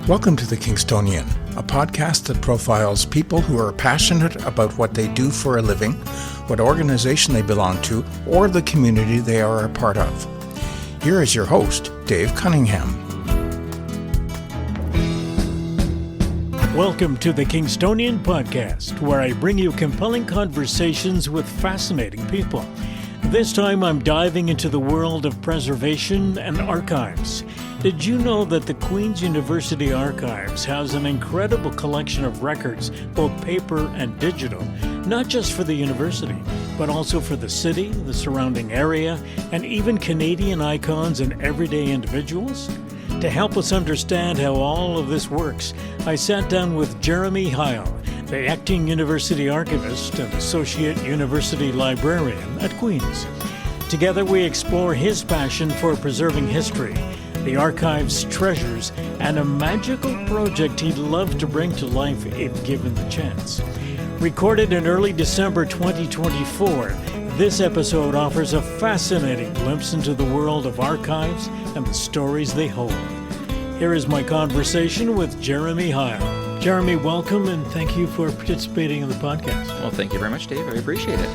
Welcome to The Kingstonian, a podcast that profiles people who are passionate about what they do for a living, what organization they belong to, or the community they are a part of. Here is your host, Dave Cunningham. Welcome to the Kingstonian podcast, where I bring you compelling conversations with fascinating people. This time I'm diving into the world of preservation and archives. Did you know that the Queen's University Archives has an incredible collection of records, both paper and digital, not just for the university, but also for the city, the surrounding area, and even Canadian icons and everyday individuals? To help us understand how all of this works, I sat down with Jeremy Heil, the acting university archivist and associate university librarian at Queen's. Together we explore his passion for preserving history, the archive's treasures, and a magical project he'd love to bring to life if given the chance. Recorded in early December 2024, this episode offers a fascinating glimpse into the world of archives and the stories they hold. Here is my conversation with Jeremy Heil. Jeremy, welcome, and thank you for participating in the podcast. Well, thank you very much, Dave. I appreciate it.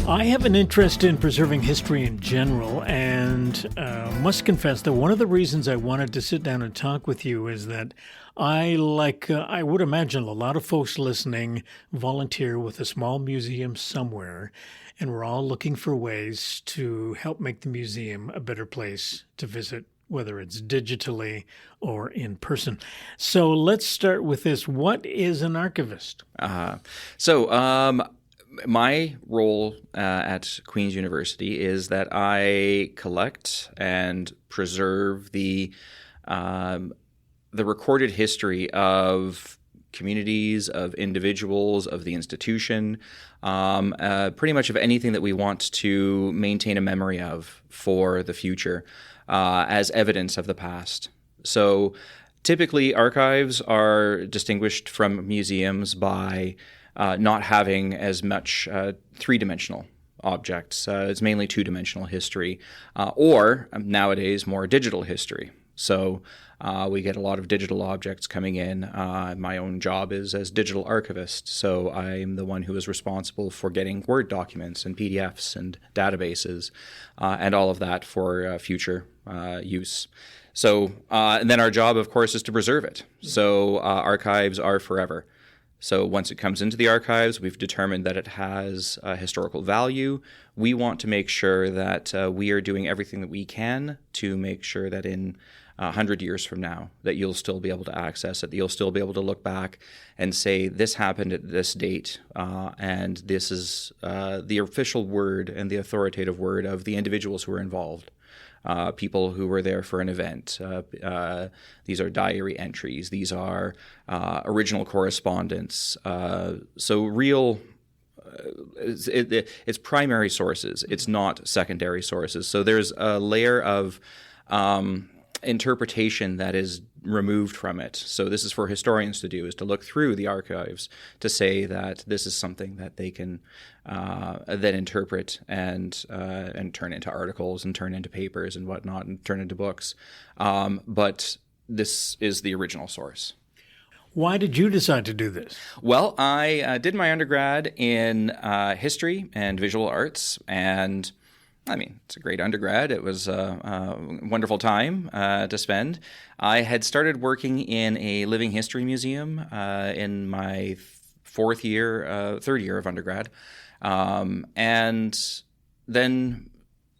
I have an interest in preserving history in general, and must confess that one of the reasons I wanted to sit down and talk with you is that I would imagine a lot of folks listening volunteer with a small museum somewhere, and we're all looking for ways to help make the museum a better place to visit, whether it's digitally or in person. So let's start with this. What is an archivist? My role at Queen's University is that I collect and preserve the recorded history of communities, of individuals, of the institution, pretty much of anything that we want to maintain a memory of for the future as evidence of the past. So typically archives are distinguished from museums by not having as much three-dimensional objects. It's mainly two-dimensional history, or nowadays more digital history. So we get a lot of digital objects coming in. My own job is as digital archivist, so I'm the one who is responsible for getting Word documents and PDFs and databases and all of that for future use. So and then our job, of course, is to preserve it. So archives are forever. So once it comes into the archives, we've determined that it has historical value. We want to make sure that we are doing everything that we can to make sure that in 100 years from now, that you'll still be able to access it, that you'll still be able to look back and say, this happened at this date, and this is the official word and the authoritative word of the individuals who were involved. People who were there for an event. These are diary entries. These are original correspondence. So real, it's primary sources. It's not secondary sources. So there's a layer of interpretation that is removed from it. So this is for historians to do, is to look through the archives to say that this is something that they can then interpret and turn into articles and turn into papers and whatnot and turn into books. But this is the original source. Why did you decide to do this? Well, I did my undergrad in history and visual arts, and I mean, it's a great undergrad. It was a wonderful time to spend. I had started working in a living history museum in my third year of undergrad, and then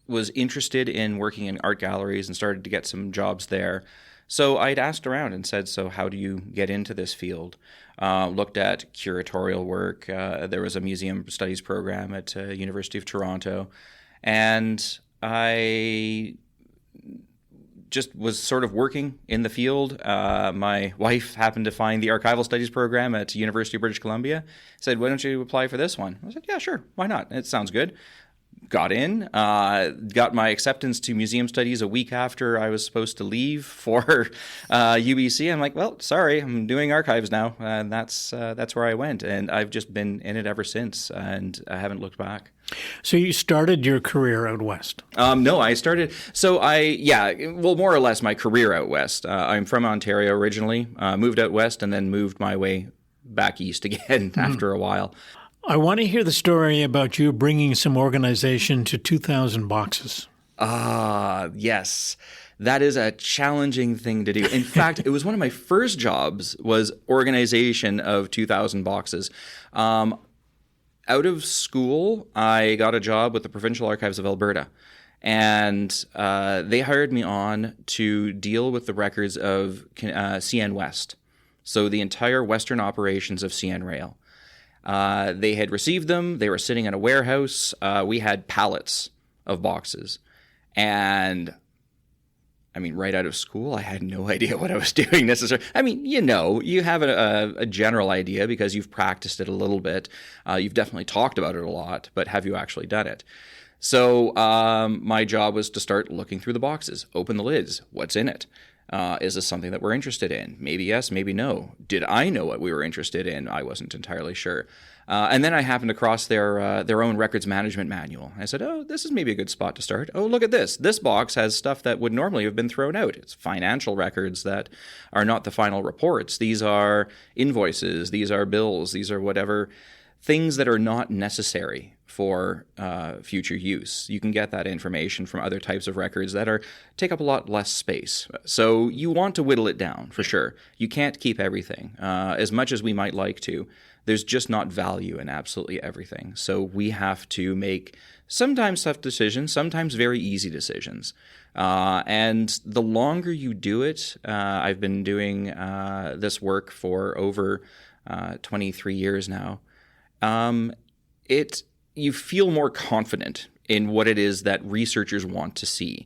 was interested in working in art galleries and started to get some jobs there. So I'd asked around and said, so how do you get into this field? Looked at curatorial work. There was a museum studies program at University of Toronto. And I just was sort of working in the field. My wife happened to find the archival studies program at University of British Columbia. Said, why don't you apply for this one? I said, yeah, sure. Why not? It sounds good. Got in, got my acceptance to museum studies a week after I was supposed to leave for UBC. I'm like, well, sorry, I'm doing archives now. And that's where I went. And I've just been in it ever since, and I haven't looked back. So you started your career out west. No, I started. More or less my career out west. I'm from Ontario originally, moved out west, and then moved my way back east again after a while. I want to hear the story about you bringing some organization to 2,000 boxes. Yes. That is a challenging thing to do. In fact, it was one of my first jobs was organization of 2,000 boxes. Out of school, I got a job with the Provincial Archives of Alberta. And they hired me on to deal with the records of CN West. So the entire western operations of CN Rail. They had received them. They were sitting in a warehouse. We had pallets of boxes. And I mean, right out of school, I had no idea what I was doing necessarily. I mean, you have a general idea because you've practiced it a little bit. You've definitely talked about it a lot, but have you actually done it? So my job was to start looking through the boxes, open the lids. What's in it? Is this something that we're interested in? Maybe yes, maybe no. Did I know what we were interested in? I wasn't entirely sure. And then I happened across their own records management manual. I said, oh, this is maybe a good spot to start. Oh, look at this. This box has stuff that would normally have been thrown out. It's financial records that are not the final reports. These are invoices. These are bills. These are whatever things that are not necessary for future use. You can get that information from other types of records that take up a lot less space. So you want to whittle it down, for sure. You can't keep everything. As much as we might like to, there's just not value in absolutely everything. So we have to make sometimes tough decisions, sometimes very easy decisions. And the longer you do it, I've been doing this work for over 23 years now, you feel more confident in what it is that researchers want to see.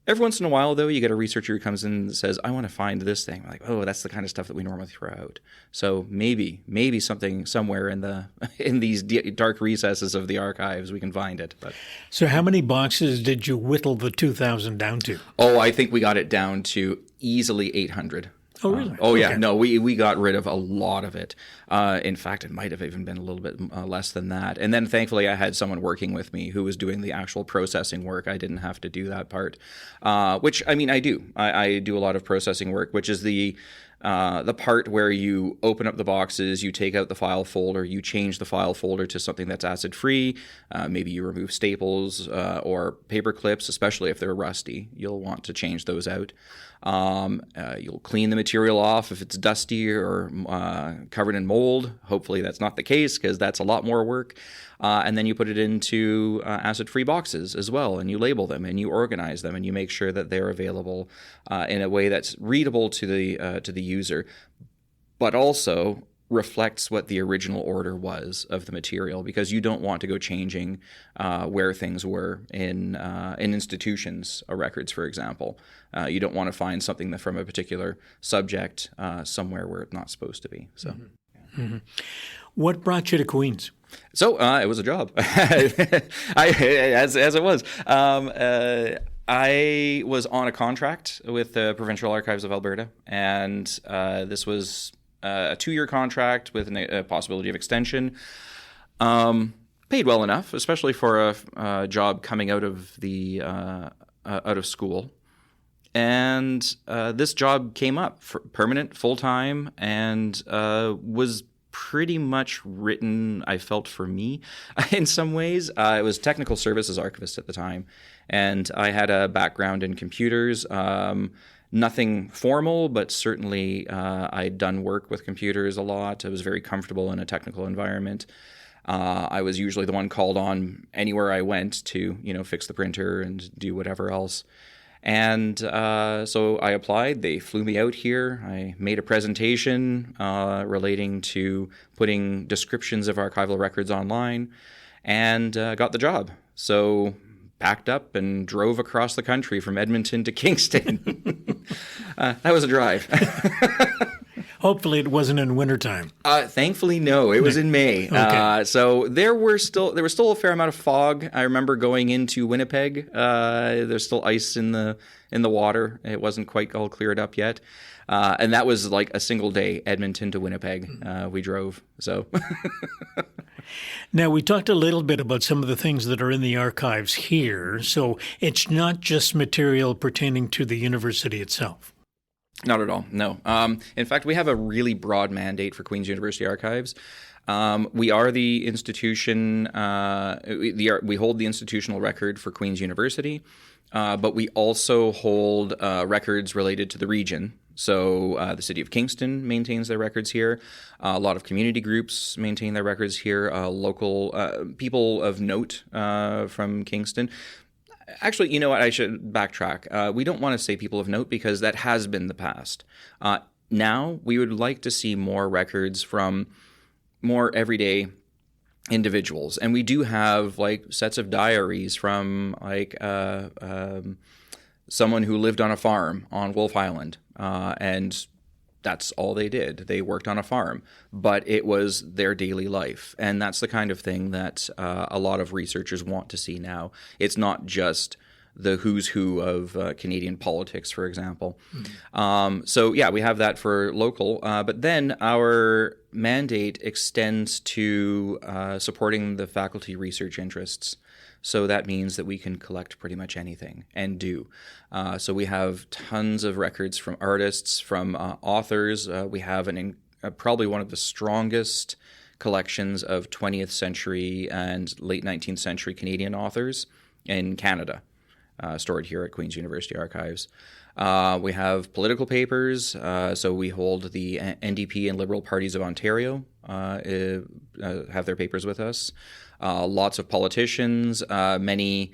Every once in a while, though, you get a researcher who comes in and says, I want to find this thing. Like, oh, that's the kind of stuff that we normally throw out. So maybe something somewhere in these dark recesses of the archives, we can find it. But so how many boxes did you whittle the 2,000 down to? Oh, I think we got it down to easily 800. Oh, really? Yeah. Okay. No, we got rid of a lot of it. In fact, it might have even been a little bit less than that. And then thankfully, I had someone working with me who was doing the actual processing work. I didn't have to do that part, which, I mean, I do. I do a lot of processing work, which is the part where you open up the boxes, you take out the file folder, you change the file folder to something that's acid-free. Maybe you remove staples or paper clips, especially if they're rusty. You'll want to change those out. You'll clean the material off if it's dusty or covered in mold. Hopefully that's not the case because that's a lot more work. And then you put it into acid-free boxes as well, and you label them and you organize them and you make sure that they're available in a way that's readable to the user, but also reflects what the original order was of the material, because you don't want to go changing where things were in institutions or records, for example. You don't want to find something from a particular subject somewhere where it's not supposed to be. So, Mm-hmm. What brought you to Queens? So it was a job, as it was. I was on a contract with the Provincial Archives of Alberta, and this was a 2-year contract with a possibility of extension. Paid well enough, especially for a job coming out of out of school. And this job came up, for permanent, full-time, and was pretty much written, I felt, for me in some ways. It was technical services archivist at the time, and I had a background in computers. Nothing formal, but certainly I'd done work with computers a lot. I was very comfortable in a technical environment. I was usually the one called on anywhere I went to, fix the printer and do whatever else. And so I applied. They flew me out here. I made a presentation relating to putting descriptions of archival records online, and got the job. So packed up and drove across the country from Edmonton to Kingston. That was a drive. Hopefully it wasn't in wintertime. Thankfully, no. It was in May. Okay. So there was still a fair amount of fog. I remember going into Winnipeg. There's still ice in the water. It wasn't quite all cleared up yet. And that was like a single day, Edmonton to Winnipeg. We drove. So Now, we talked a little bit about some of the things that are in the archives here. So it's not just material pertaining to the university itself. Not at all, no. In fact, we have a really broad mandate for Queen's University Archives. We are the institution, we hold the institutional record for Queen's University, but we also hold records related to the region. So the city of Kingston maintains their records here. A lot of community groups maintain their records here. Local people of note from Kingston. Actually, you know what? I should backtrack. We don't want to say people of note because that has been the past. Now, we would like to see more records from more everyday individuals. And we do have like sets of diaries from like someone who lived on a farm on Wolf Island. And that's all they did. They worked on a farm, but it was their daily life. And that's the kind of thing that a lot of researchers want to see now. It's not just the who's who of Canadian politics, for example. So yeah, we have that for local. But then our mandate extends to supporting the faculty research interests. So that means that we can collect pretty much anything and do. So we have tons of records from artists, from authors. We have probably one of the strongest collections of 20th century and late 19th century Canadian authors in Canada, stored here at Queen's University Archives. We have political papers. So we hold the NDP and Liberal parties of Ontario have their papers with us. Lots of politicians, many,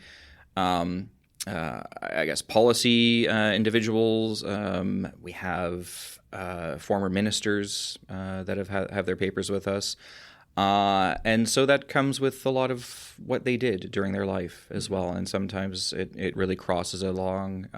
I guess, policy individuals. We have former ministers that have their papers with us. And so that comes with a lot of what they did during their life as well. And sometimes it really crosses along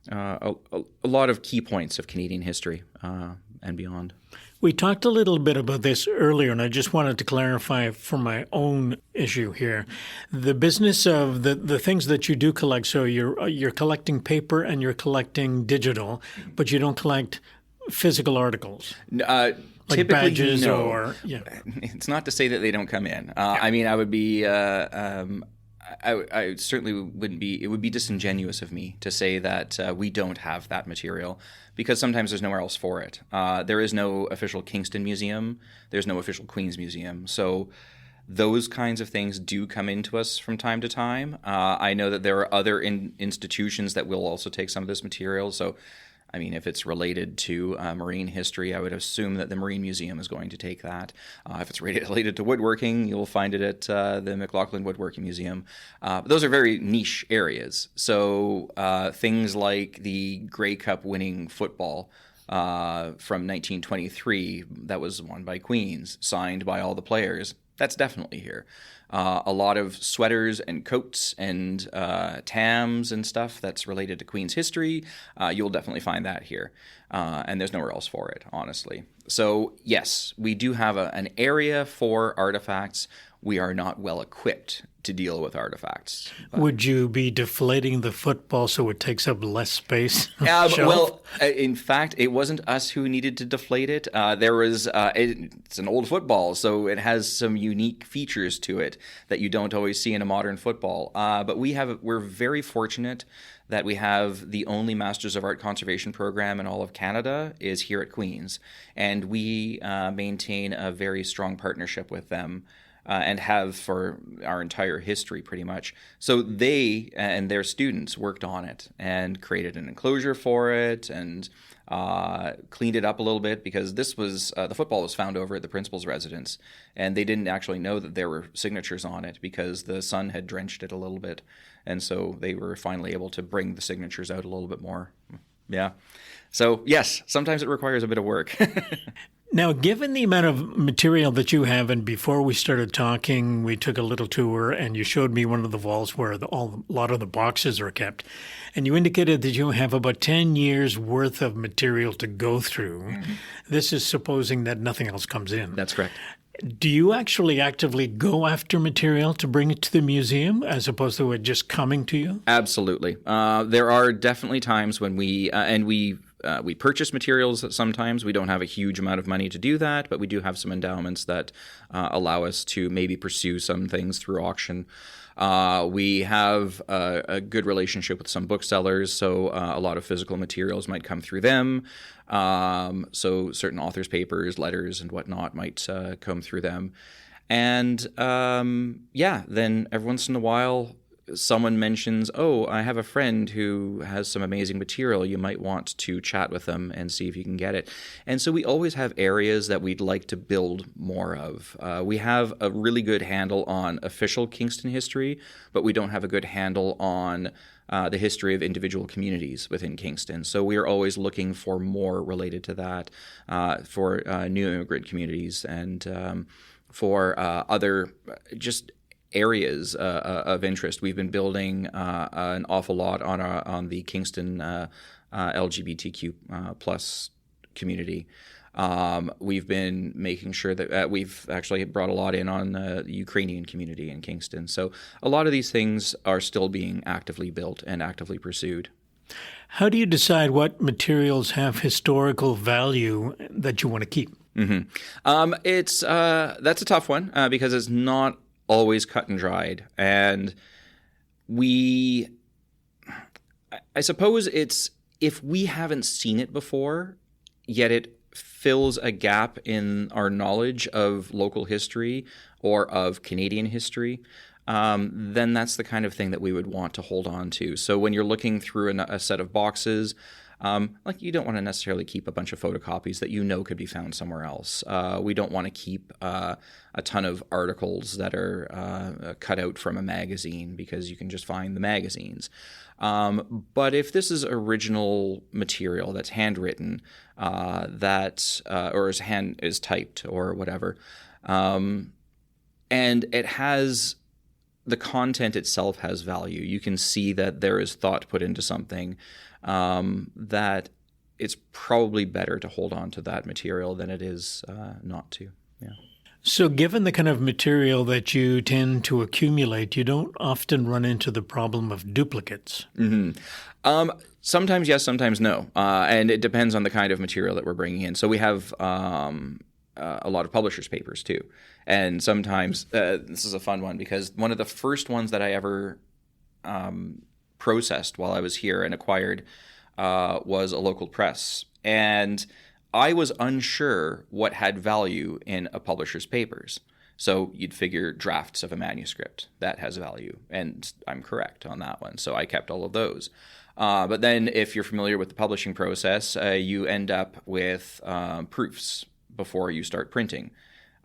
a lot of key points of Canadian history and beyond. We talked a little bit about this earlier, and I just wanted to clarify for my own issue here. The business of the things that you do collect, so you're collecting paper and you're collecting digital, but you don't collect physical articles. Like typically, badges no. or... Yeah. It's not to say that they don't come in. I mean, I would be... I certainly wouldn't be. It would be disingenuous of me to say that we don't have that material, because sometimes there's nowhere else for it. There is no official Kingston Museum. There's no official Queen's Museum. So those kinds of things do come into us from time to time. I know that there are other institutions that will also take some of this material. So, I mean, if it's related to marine history, I would assume that the Marine Museum is going to take that. If it's related to woodworking, you'll find it at the McLaughlin Woodworking Museum. But those are very niche areas. So things like the Grey Cup winning football from 1923 that was won by Queens, signed by all the players, that's definitely here. A lot of sweaters and coats and tams and stuff that's related to Queen's history, you'll definitely find that here. And there's nowhere else for it, honestly. So, yes, we do have an area for artifacts. We are not well equipped to deal with artifacts. Would you be deflating the football so it takes up less space? Well, in fact, it wasn't us who needed to deflate it. It's an old football, so it has some unique features to it that you don't always see in a modern football. But we're very fortunate that we have the only Masters of Art Conservation program in all of Canada is here at Queen's, and we maintain a very strong partnership with them. And have for our entire history, pretty much. So they and their students worked on it and created an enclosure for it and cleaned it up a little bit, because this was the football was found over at the principal's residence, and they didn't actually know that there were signatures on it because the sun had drenched it a little bit, and so they were finally able to bring the signatures out a little bit more. Yeah. So yes, sometimes it requires a bit of work. Now, given the amount of material that you have, and before we started talking, we took a little tour and you showed me one of the vaults where a lot of the boxes are kept. And you indicated that you have about 10 years worth of material to go through. Mm-hmm. This is supposing that nothing else comes in. That's correct. Do you actually actively go after material to bring it to the museum as opposed to it just coming to you? Absolutely. There are definitely times when we purchase materials sometimes. We don't have a huge amount of money to do that, but we do have some endowments that allow us to maybe pursue some things through auction. We have a good relationship with some booksellers, so a lot of physical materials might come through them. So certain authors' papers, letters, and whatnot might come through them. And then every once in a while, someone mentions, oh, I have a friend who has some amazing material. You might want to chat with them and see if you can get it. And so we always have areas that we'd like to build more of. We have a really good handle on official Kingston history, but we don't have a good handle on the history of individual communities within Kingston. So we are always looking for more related to that for new immigrant communities and for other just areas of interest. We've been building an awful lot on the Kingston LGBTQ plus community. We've been making sure that we've actually brought a lot in on the Ukrainian community in Kingston. So a lot of these things are still being actively built and actively pursued. How do you decide what materials have historical value that you want to keep? Mm-hmm. That's a tough one because it's not always cut and dried. And I suppose it's if we haven't seen it before, yet it fills a gap in our knowledge of local history or of Canadian history, then that's the kind of thing that we would want to hold on to. So when you're looking through a set of boxes, you don't want to necessarily keep a bunch of photocopies that you know could be found somewhere else. We don't want to keep a ton of articles that are cut out from a magazine because you can just find the magazines. But if this is original material that's handwritten, or is typed or whatever, and it has the content itself has value. You can see that there is thought put into something. That it's probably better to hold on to that material than it is not to. Yeah. So given the kind of material that you tend to accumulate, you don't often run into the problem of duplicates. Mm-hmm. Sometimes yes, sometimes no. And it depends on the kind of material that we're bringing in. So we have a lot of publishers' papers too. And sometimes, this is a fun one because one of the first ones that I ever processed while I was here and acquired was a local press. And I was unsure what had value in a publisher's papers. So you'd figure drafts of a manuscript, that has value. And I'm correct on that one. So I kept all of those. But then if you're familiar with the publishing process, you end up with proofs before you start printing.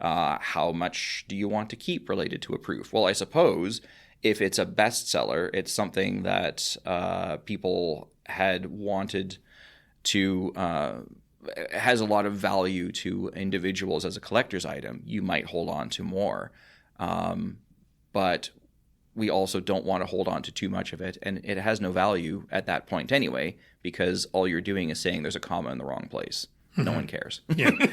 How much do you want to keep related to a proof? Well, I suppose if it's a bestseller, it's something that people had wanted to, has a lot of value to individuals as a collector's item, you might hold on to more. But we also don't want to hold on to too much of it. And it has no value at that point anyway, because all you're doing is saying there's a comma in the wrong place. No one cares,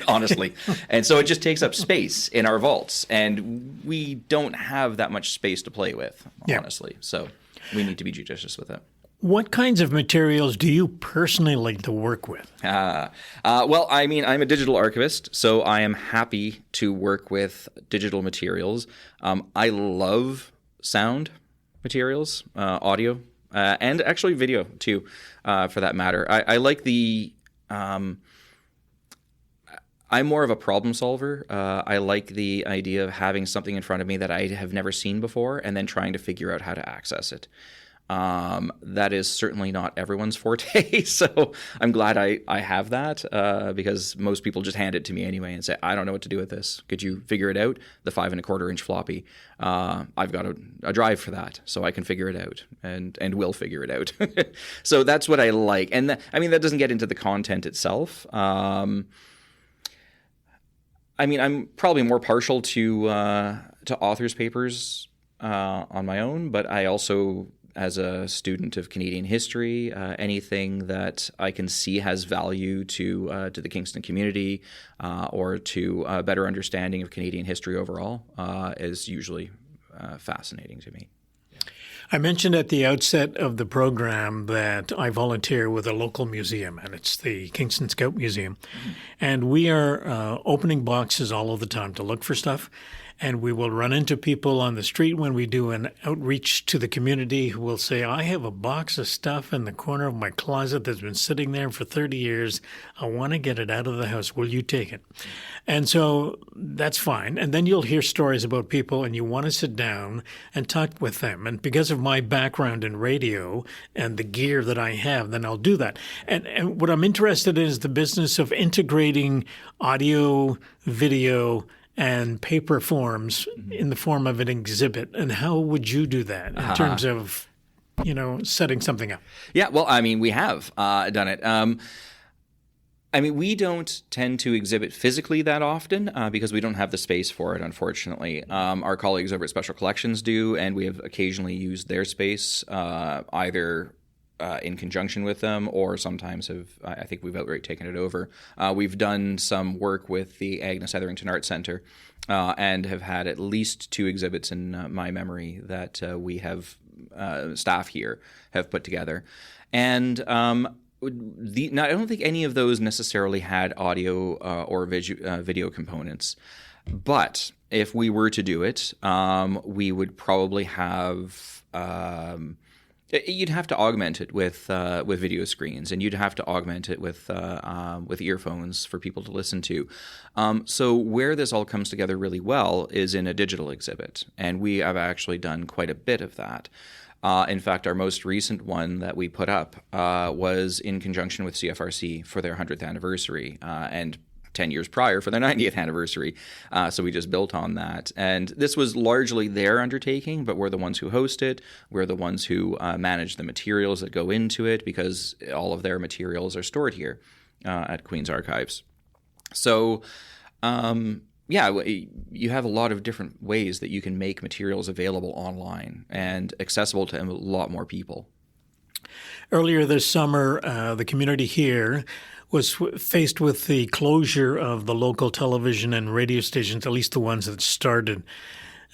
honestly. And so it just takes up space in our vaults. And we don't have that much space to play with, honestly. So we need to be judicious with it. What kinds of materials do you personally like to work with? Well, I mean, I'm a digital archivist, so I am happy to work with digital materials. I love sound materials, audio, and actually video, too, for that matter. I like the... I'm more of a problem solver. I like the idea of having something in front of me that I have never seen before and then trying to figure out how to access it. That is certainly not everyone's forte, so I'm glad I have that because most people just hand it to me anyway and say, I don't know what to do with this. Could you figure it out? The 5 1/4 inch floppy. I've got a drive for that, so I can figure it out and will figure it out. So that's what I like. And that doesn't get into the content itself. I mean, I'm probably more partial to authors' papers on my own, but I also, as a student of Canadian history, anything that I can see has value to the Kingston community or to a better understanding of Canadian history overall is usually fascinating to me. I mentioned at the outset of the program that I volunteer with a local museum, and it's the Kingston Scout Museum. Mm-hmm. And we are opening boxes all of the time to look for stuff. And we will run into people on the street when we do an outreach to the community who will say, I have a box of stuff in the corner of my closet that's been sitting there for 30 years. I want to get it out of the house. Will you take it? And so that's fine. And then you'll hear stories about people and you want to sit down and talk with them. And because of my background in radio and the gear that I have, then I'll do that. And what I'm interested in is the business of integrating audio, video, and paper forms in the form of an exhibit. And how would you do that in terms of, setting something up? Yeah, well, I mean, we have done it. I mean, we don't tend to exhibit physically that often because we don't have the space for it, unfortunately. Our colleagues over at Special Collections do, and we have occasionally used their space either in conjunction with them, or sometimes I think we've outright taken it over. We've done some work with the Agnes Etherington Art Centre and have had at least 2 exhibits in my memory that we have staff here have put together. And now, I don't think any of those necessarily had audio or video components. But if we were to do it, we would probably have... You'd have to augment it with video screens, and you'd have to augment it with earphones for people to listen to. So where this all comes together really well is in a digital exhibit, and we have actually done quite a bit of that. In fact, our most recent one that we put up was in conjunction with CFRC for their 100th anniversary, and 10 years prior for their 90th anniversary. So we just built on that. And this was largely their undertaking, but we're the ones who host it. We're the ones who manage the materials that go into it, because all of their materials are stored here at Queen's Archives. So, you have a lot of different ways that you can make materials available online and accessible to a lot more people. Earlier this summer, the community here was faced with the closure of the local television and radio stations, at least the ones that started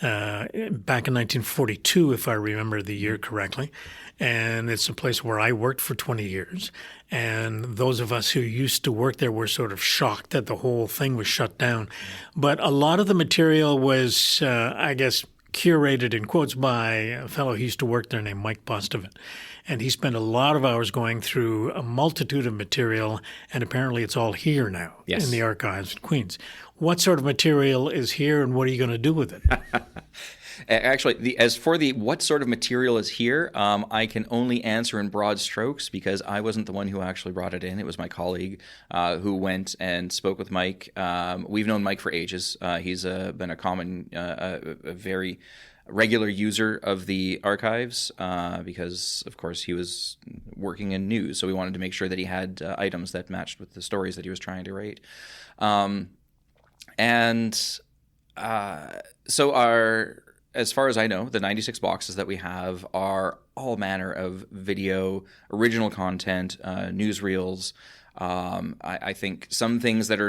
back in 1942, if I remember the year correctly. And it's a place where I worked for 20 years. And those of us who used to work there were sort of shocked that the whole thing was shut down. But a lot of the material was, curated in quotes by a fellow who used to work there named Mike Bostovit. And he spent a lot of hours going through a multitude of material, and apparently it's all here now in the archives at Queen's. What sort of material is here, and what are you going to do with it? Actually, as for what sort of material is here, I can only answer in broad strokes because I wasn't the one who actually brought it in. It was my colleague who went and spoke with Mike. We've known Mike for ages. He's been a very regular user of the archives because, of course, he was working in news. So we wanted to make sure that he had items that matched with the stories that he was trying to write. As far as I know, the 96 boxes that we have are all manner of video, original content, newsreels. I think some things that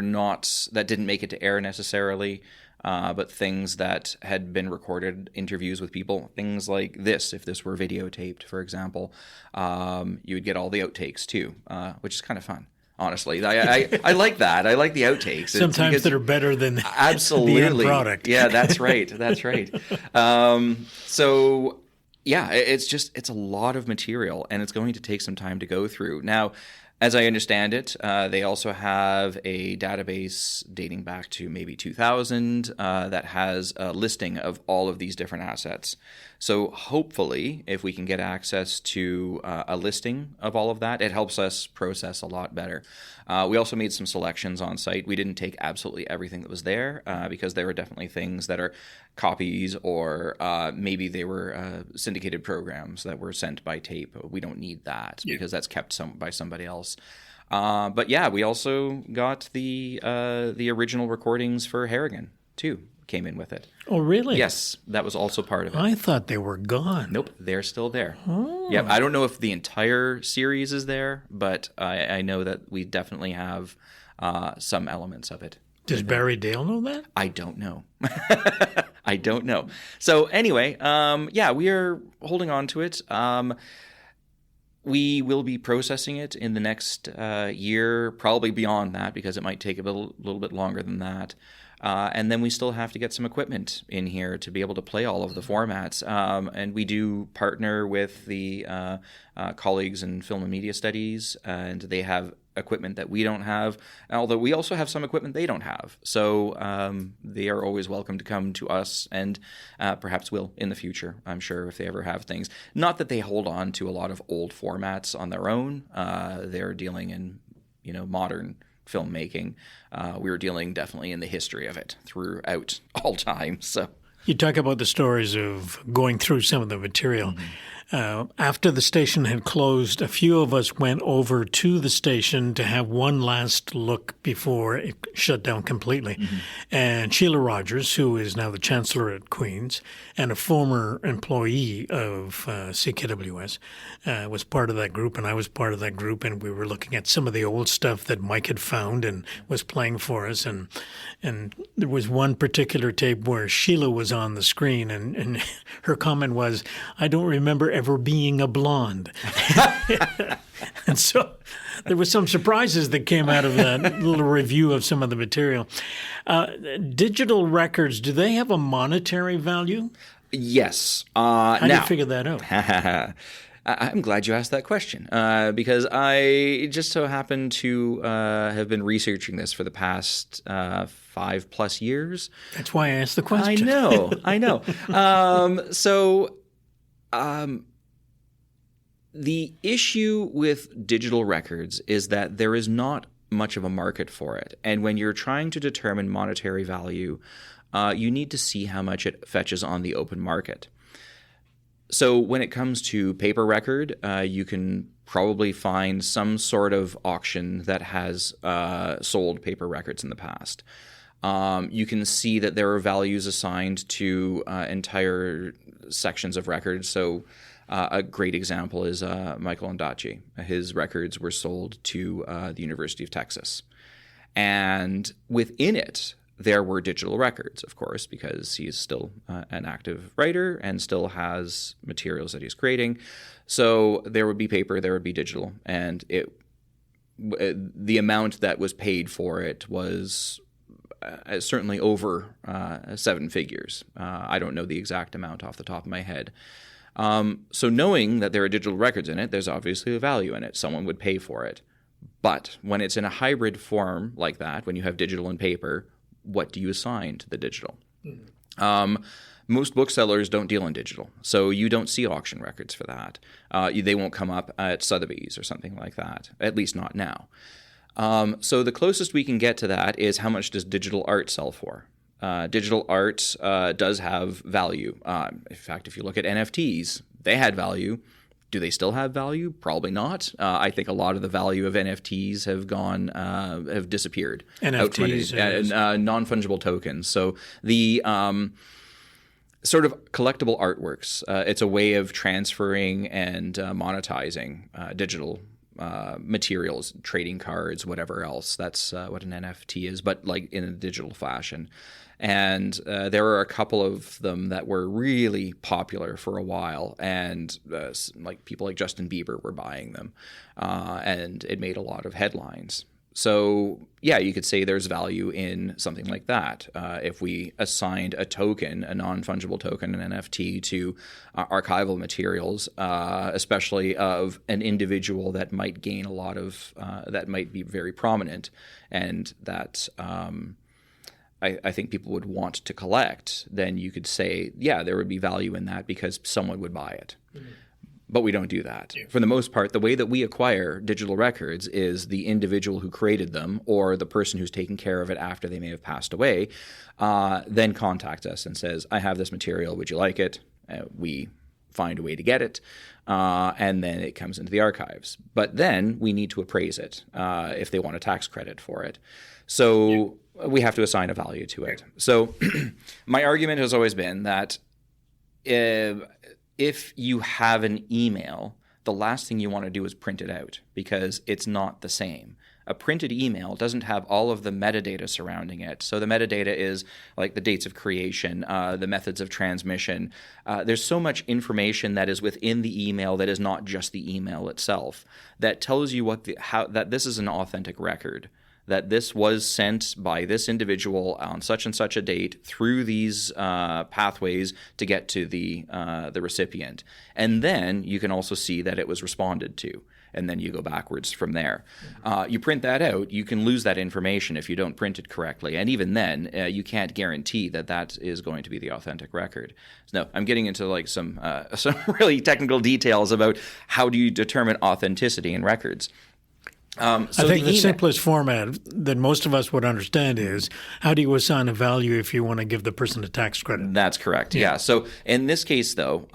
didn't make it to air necessarily, but things that had been recorded, interviews with people, things like this. If this were videotaped, for example, you would get all the outtakes too, which is kind of fun. Honestly, I like that. I like the outtakes. Sometimes that are better than absolutely the end product. Yeah, that's right. That's right. So, yeah, it's a lot of material, and it's going to take some time to go through. Now, as I understand it, they also have a database dating back to maybe 2000 that has a listing of all of these different assets. So hopefully, if we can get access to a listing of all of that, it helps us process a lot better. We also made some selections on site. We didn't take absolutely everything that was there because there were definitely things that are copies or maybe they were syndicated programs that were sent by tape. We don't need that because that's kept by somebody else. But yeah, we also got the original recordings for Harrigan too. Came in with it. Oh, really? Yes, that was also part of it. I thought they were gone. Nope, they're still there. Oh. Yeah, I don't know if the entire series is there, but I know that we definitely have some elements of it. Does Barry Dale know that? I don't know. I don't know. So anyway, we are holding on to it. We will be processing it in the next year, probably beyond that, because it might take a little bit longer than that. And then we still have to get some equipment in here to be able to play all of the formats. And we do partner with the colleagues in film and media studies, and they have equipment that we don't have, although we also have some equipment they don't have. So they are always welcome to come to us, and perhaps will in the future, I'm sure, if they ever have things. Not that they hold on to a lot of old formats on their own. They're dealing in, modern filmmaking. We were dealing definitely in the history of it throughout all time. So you talk about the stories of going through some of the material. After the station had closed, a few of us went over to the station to have one last look before it shut down completely. And Sheila Rogers, who is now the Chancellor at Queen's and a former employee of CKWS, was part of that group, and I was part of that group, and we were looking at some of the old stuff that Mike had found and was playing for us. And there was one particular tape where Sheila was on the screen, and her comment was, "I don't remember ever being a blonde." And so there were some surprises that came out of that little review of some of the material. Digital records, do they have a monetary value? Yes. How do you figure that out? I'm glad you asked that question because I just so happen to have been researching this for the past 5+ years. That's why I asked the question. I know. The issue with digital records is that there is not much of a market for it. And when you're trying to determine monetary value, you need to see how much it fetches on the open market. So when it comes to paper record, you can probably find some sort of auction that has sold paper records in the past. You can see that there are values assigned to entire sections of records. So a great example is Michael Ondaatje. His records were sold to the University of Texas. And within it, there were digital records, of course, because he's still an active writer and still has materials that he's creating. So there would be paper, there would be digital. And the amount that was paid for it was certainly over 7 figures. I don't know the exact amount off the top of my head. So knowing that there are digital records in it, there's obviously a value in it. Someone would pay for it. But when it's in a hybrid form like that, when you have digital and paper, what do you assign to the digital? Most booksellers don't deal in digital, so you don't see auction records for that. They won't come up at Sotheby's or something like that, at least not now. So the closest we can get to that is how much does digital art sell for? Digital art does have value. In fact, if you look at NFTs, they had value. Do they still have value? Probably not. I think a lot of the value of NFTs have disappeared. NFTs, non-fungible tokens. So the sort of collectible artworks. It's a way of transferring and monetizing digital materials, trading cards, whatever else. That's what an NFT is, but like in a digital fashion. And there were a couple of them that were really popular for a while, and like people like Justin Bieber were buying them, and it made a lot of headlines. So yeah, you could say there's value in something like that. If we assigned a token, a non-fungible token, an NFT, to archival materials, especially of an individual that might gain a lot of, that might be very prominent, and that I think people would want to collect, then you could say, yeah, there would be value in that because someone would buy it. Mm-hmm. But we don't do that. For the most part, the way that we acquire digital records is the individual who created them or the person who's taking care of it after they may have passed away then contacts us and says, I have this material. Would you like it? We find a way to get it, and then it comes into the archives. But then we need to appraise it if they want a tax credit for it. So we have to assign a value to it. So my argument has always been that if you have an email, the last thing you want to do is print it out because it's not the same. A printed email doesn't have all of the metadata surrounding it. So the metadata is like the dates of creation, the methods of transmission. There's so much information that is within the email that is not just the email itself that tells you that this is an authentic record, that this was sent by this individual on such and such a date through these pathways to get to the recipient. And then you can also see that it was responded to. And then you go backwards from there. You print that out, you can lose that information if you don't print it correctly. And even then, you can't guarantee that is going to be the authentic record. So, no, I'm getting into like some really technical details about how do you determine authenticity in records. I think the simplest format that most of us would understand is how do you assign a value if you want to give the person a tax credit? That's correct, yeah. So in this case, though,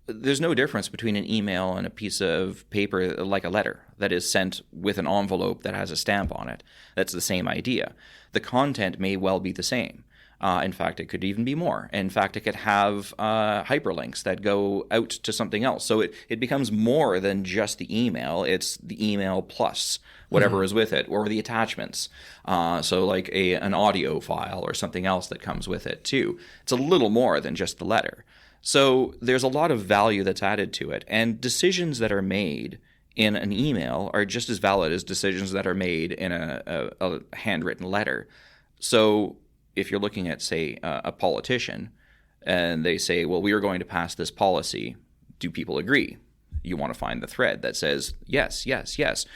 there's no difference between an email and a piece of paper like a letter that is sent with an envelope that has a stamp on it. That's the same idea. The content may well be the same. In fact, it could even be more. In fact, it could have hyperlinks that go out to something else. So it becomes more than just the email. It's the email plus whatever is with it, or the attachments. So like an audio file or something else that comes with it too. It's a little more than just the letter. So there's a lot of value that's added to it. And decisions that are made in an email are just as valid as decisions that are made in a handwritten letter. So if you're looking at, say, a politician, and they say, well, we are going to pass this policy, do people agree? You want to find the thread that says yes, yes, yes.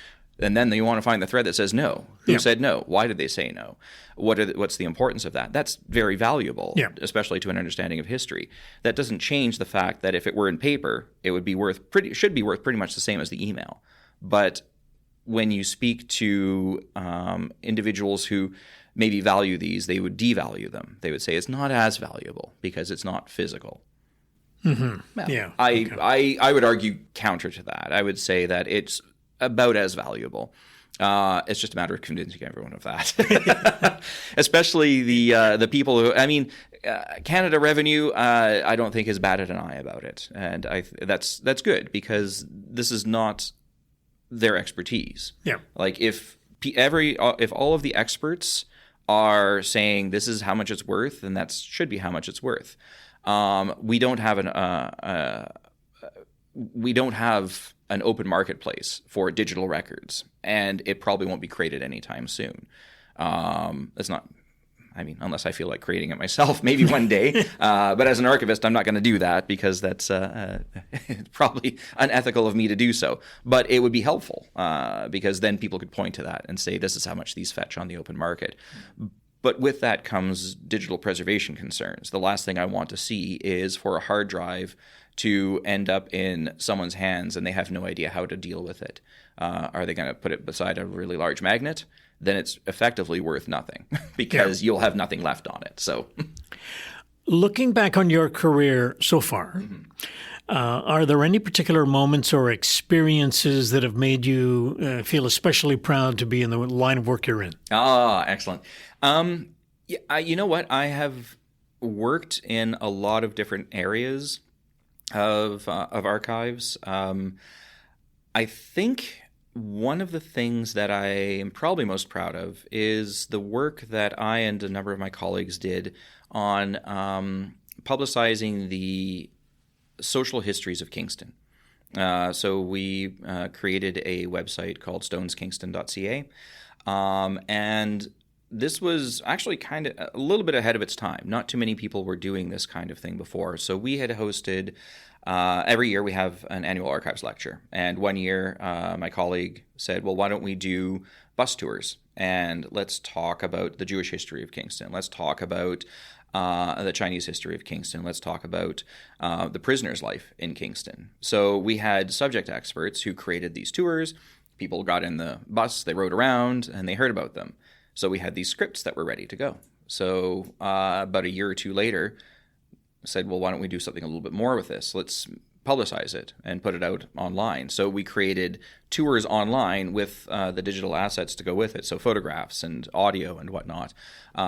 And then you want to find the thread that says no. Who said no? Why did they say no? What's the importance of that? That's very valuable, especially to an understanding of history. That doesn't change the fact that if it were in paper, it would be should be worth pretty much the same as the email. But when you speak to individuals who maybe value these, they would devalue them. They would say it's not as valuable because it's not physical. Mm-hmm. Well, I would argue counter to that. I would say that it's about as valuable. It's just a matter of convincing everyone of that, especially the people who. I mean, Canada Revenue. I don't think has batted an eye about it, and that's good because this is not their expertise. Yeah, like if all of the experts are saying this is how much it's worth, then that should be how much it's worth. We don't have an open marketplace for digital records, and it probably won't be created anytime soon. It's not, unless I feel like creating it myself, maybe one day. But as an archivist, I'm not going to do that because that's probably unethical of me to do so. But it would be helpful because then people could point to that and say, this is how much these fetch on the open market. But with that comes digital preservation concerns. The last thing I want to see is for a hard drive to end up in someone's hands and they have no idea how to deal with it. Are they going to put it beside a really large magnet? Then it's effectively worth nothing because you'll have nothing left on it. So, looking back on your career so far, are there any particular moments or experiences that have made you feel especially proud to be in the line of work you're in? Ah, excellent. You know what? I have worked in a lot of different areas of archives. I think one of the things that I am probably most proud of is the work that I and a number of my colleagues did on publicizing the social histories of Kingston. So we created a website called stoneskingston.ca, and this was actually kind of a little bit ahead of its time. Not too many people were doing this kind of thing before. So we had hosted, every year we have an annual archives lecture. And one year my colleague said, well, why don't we do bus tours? And let's talk about the Jewish history of Kingston. Let's talk about the Chinese history of Kingston. Let's talk about the prisoner's life in Kingston. So we had subject experts who created these tours. People got in the bus, they rode around, and they heard about them. So we had these scripts that were ready to go. So about a year or two later, said, well, why don't we do something a little bit more with this? Let's publicize it and put it out online. So we created tours online with the digital assets to go with it, so photographs and audio and whatnot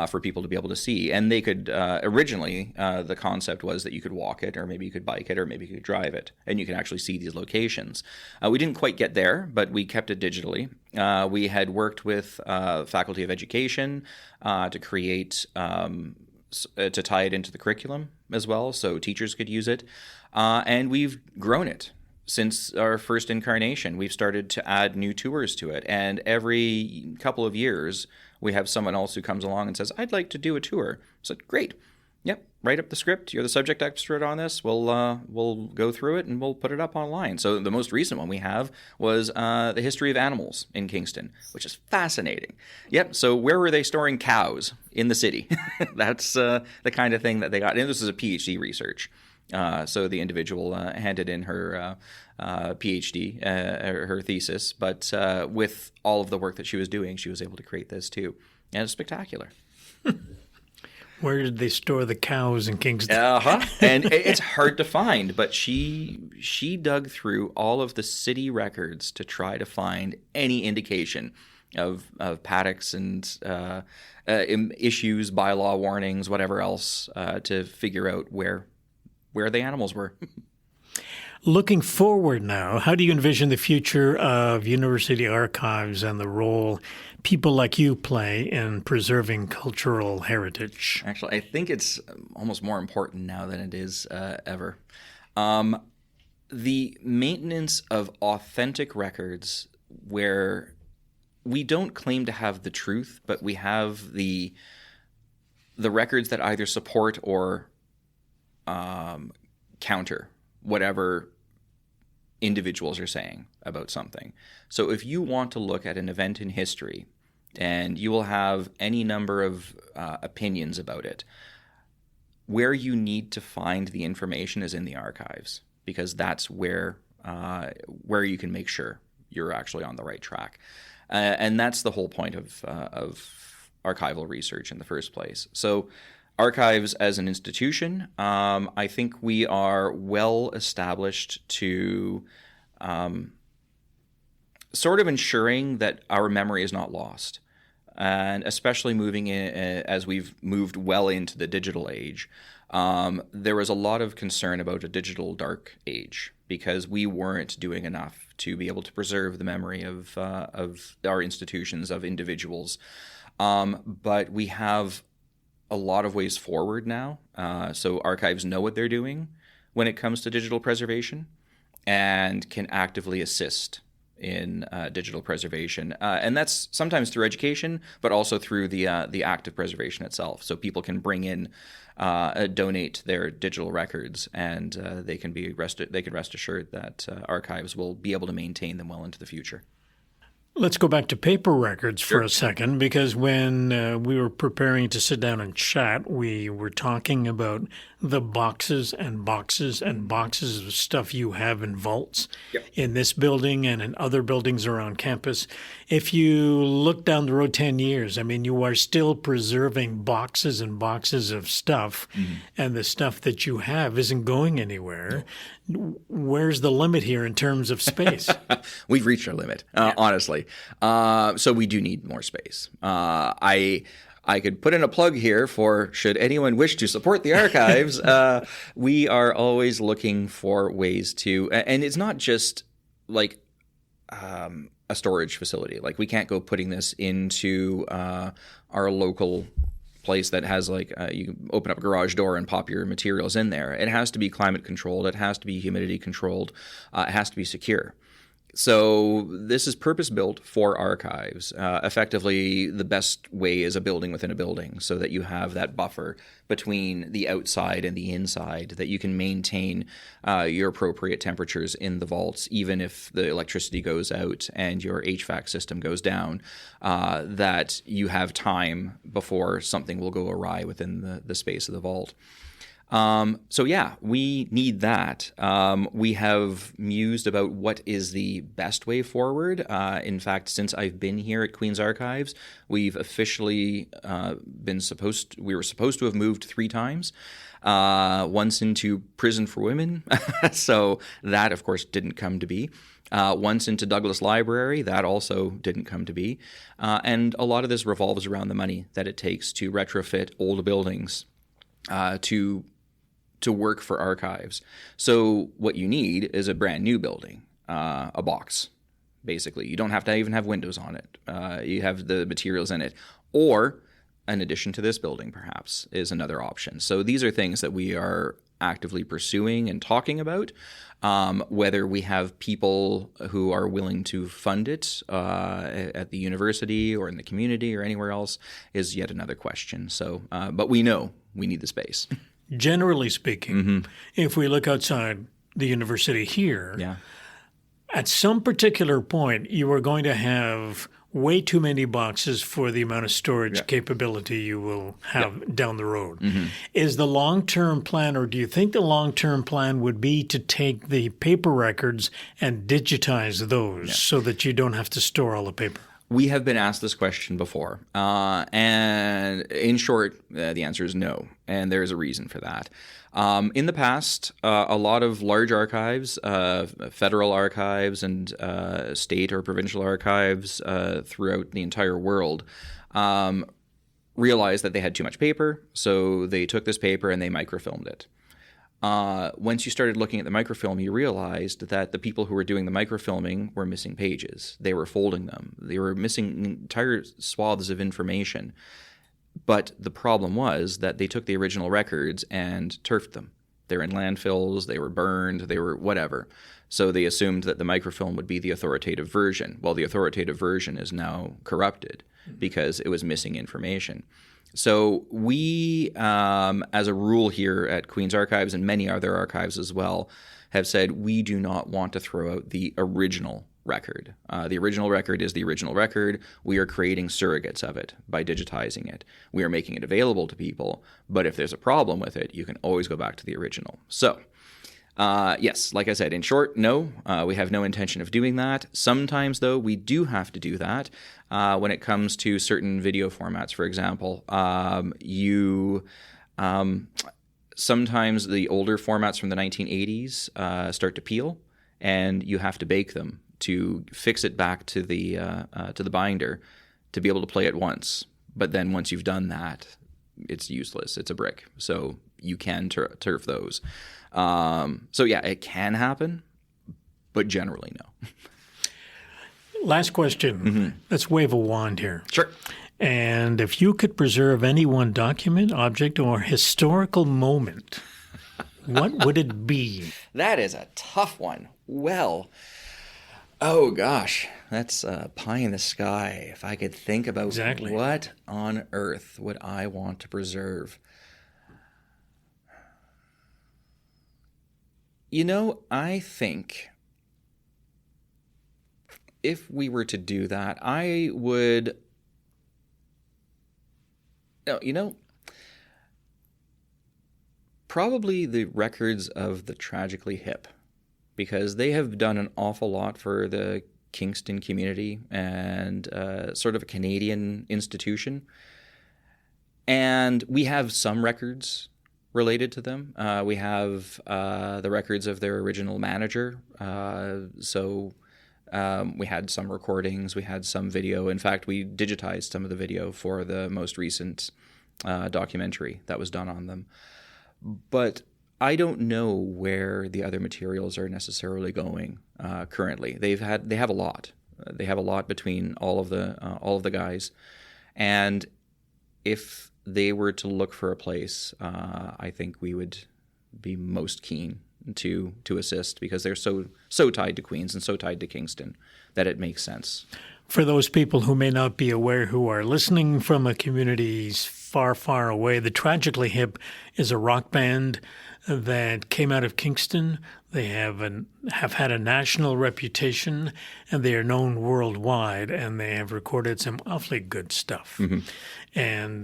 for people to be able to see. And they could originally the concept was that you could walk it, or maybe you could bike it, or maybe you could drive it, and you can actually see these locations. We didn't quite get there, but we kept it digitally. We had worked with Faculty of Education to create to tie it into the curriculum as well, so teachers could use it. And we've grown it since our first incarnation. We've started to add new tours to it. And every couple of years, we have someone else who comes along and says, I'd like to do a tour. So great. Yep, write up the script. You're the subject expert on this. We'll go through it and we'll put it up online. So the most recent one we have was the history of animals in Kingston, which is fascinating. Yep, so where were they storing cows in the city? That's the kind of thing that they got. And this is a PhD research. So the individual handed in her PhD, her thesis, but with all of the work that she was doing, she was able to create this too. And it's spectacular. Where did they store the cows in Kingston? And it's hard to find, but she dug through all of the city records to try to find any indication of paddocks and issues, bylaw warnings, whatever else, to figure out where the animals were. Looking forward now, how do you envision the future of university archives and the role people like you play in preserving cultural heritage? Actually, I think it's almost more important now than it is ever. The maintenance of authentic records where we don't claim to have the truth, but we have the records that either support or counter whatever individuals are saying about something. So if you want to look at an event in history, and you will have any number of opinions about it, where you need to find the information is in the archives, because that's where you can make sure you're actually on the right track. And that's the whole point of archival research in the first place. So archives as an institution, I think we are well established to sort of ensuring that our memory is not lost. And especially moving in, as we've moved well into the digital age, there was a lot of concern about a digital dark age because we weren't doing enough to be able to preserve the memory of our institutions, of individuals. But we have a lot of ways forward now. So archives know what they're doing when it comes to digital preservation and can actively assist in digital preservation. And that's sometimes through education, but also through the act of preservation itself. So people can bring in, donate their digital records, and they can rest assured that archives will be able to maintain them well into the future. Let's go back to paper records for a second, because when we were preparing to sit down and chat, we were talking about the boxes and boxes and boxes of stuff you have in vaults in this building and in other buildings around campus. If you look down the road 10 years, I mean, you are still preserving boxes and boxes of stuff, and the stuff that you have isn't going anywhere. Where's the limit here in terms of space? We've reached our limit, honestly. So we do need more space. I could put in a plug here for should anyone wish to support the archives. We are always looking for ways to, and it's not just like a storage facility. Like we can't go putting this into our local place that has like you can open up a garage door and pop your materials in there. It has to be climate controlled. It has to be humidity controlled. It has to be secure. So this is purpose-built for archives. Effectively, the best way is a building within a building so that you have that buffer between the outside and the inside, that you can maintain your appropriate temperatures in the vaults, even if the electricity goes out and your HVAC system goes down, that you have time before something will go awry within the space of the vault. So yeah, we need that. We have mused about what is the best way forward. In fact, since I've been here at Queen's Archives, we've officially we were supposed to have moved 3 times. once into prison for women. So that, of course, didn't come to be. Once into Douglas Library, that also didn't come to be. And a lot of this revolves around the money that it takes to retrofit old buildings to work for archives. So what you need is a brand new building, a box, basically. You don't have to even have windows on it. You have the materials in it. Or an addition to this building, perhaps, is another option. So these are things that we are actively pursuing and talking about. Whether we have people who are willing to fund it at the university or in the community or anywhere else is yet another question. So, but we know we need the space. Generally speaking, if we look outside the university here, at some particular point, you are going to have way too many boxes for the amount of storage capability you will have down the road. Is the long-term plan, or do you think the long-term plan would be to take the paper records and digitize those so that you don't have to store all the paper? We have been asked this question before, and in short, the answer is no, and there's a reason for that. In the past, a lot of large archives, federal archives and state or provincial archives throughout the entire world realized that they had too much paper, so they took this paper and they microfilmed it. Once you started looking at the microfilm, you realized that the people who were doing the microfilming were missing pages. They were folding them. They were missing entire swaths of information. But the problem was that they took the original records and turfed them. They're in landfills, they were burned, they were whatever. So they assumed that the microfilm would be the authoritative version. Well, the authoritative version is now corrupted because it was missing information. So we, as a rule here at Queen's Archives and many other archives as well, have said we do not want to throw out the original record. The original record is the original record. We are creating surrogates of it by digitizing it. We are making it available to people, but if there's a problem with it, you can always go back to the original. So, yes, like I said, in short, no, we have no intention of doing that. Sometimes, though, we do have to do that when it comes to certain video formats, for example. Sometimes the older formats from the 1980s start to peel, and you have to bake them to fix it back to the binder to be able to play it once. But then once you've done that, it's useless. It's a brick. So you can turf those. So yeah, it can happen, but generally no. Last question. Let's wave a wand here. Sure. And if you could preserve any one document, object, or historical moment, what would it be? That is a tough one. Well, oh gosh, that's pie in the sky. If I could think about what on earth would I want to preserve? You know, I think if we were to do that, I would... probably the records of the Tragically Hip, because they have done an awful lot for the Kingston community and sort of a Canadian institution. And we have some records related to them. We have the records of their original manager. So we had some recordings, we had some video. In fact, we digitized some of the video for the most recent documentary that was done on them. But I don't know where the other materials are necessarily going currently. They have a lot. They have a lot between all of the guys, and if they were to look for a place, I think we would be most keen to assist, because they're so tied to Queens and so tied to Kingston that it makes sense. For those people who may not be aware, who are listening from a community far, far away, the Tragically Hip is a rock band that came out of Kingston. They have had a national reputation, and they are known worldwide, and they have recorded some awfully good stuff. And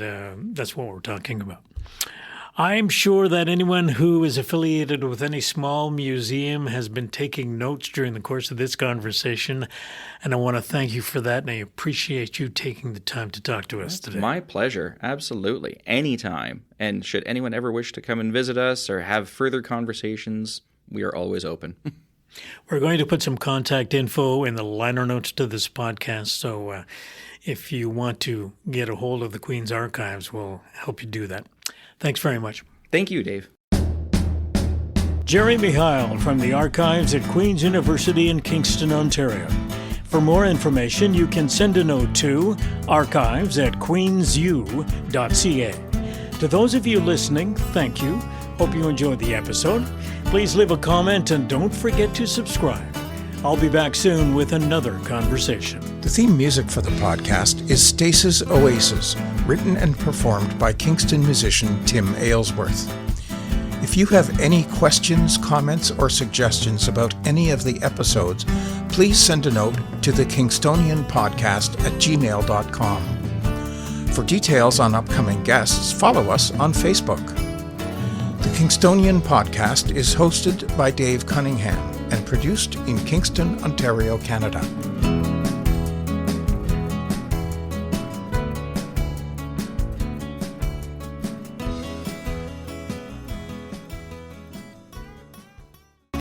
that's what we're talking about. I'm sure that anyone who is affiliated with any small museum has been taking notes during the course of this conversation, and I want to thank you for that, and I appreciate you taking the time to talk to us today. My pleasure. Absolutely. Anytime. And should anyone ever wish to come and visit us or have further conversations, we are always open. We're going to put some contact info in the liner notes to this podcast, so if you want to get a hold of the Queen's Archives, we'll help you do that. Thanks very much. Thank you, Dave. Jeremy Heil from the Archives at Queen's University in Kingston, Ontario. For more information, you can send a note to archives@queensu.ca. To those of you listening, thank you. Hope you enjoyed the episode. Please leave a comment and don't forget to subscribe. I'll be back soon with another conversation. The theme music for the podcast is Stasis Oasis, written and performed by Kingston musician Tim Aylesworth. If you have any questions, comments, or suggestions about any of the episodes, please send a note to the kingstonianpodcast@gmail.com. For details on upcoming guests, follow us on Facebook. The Kingstonian Podcast is hosted by Dave Cunningham and produced in Kingston, Ontario, Canada.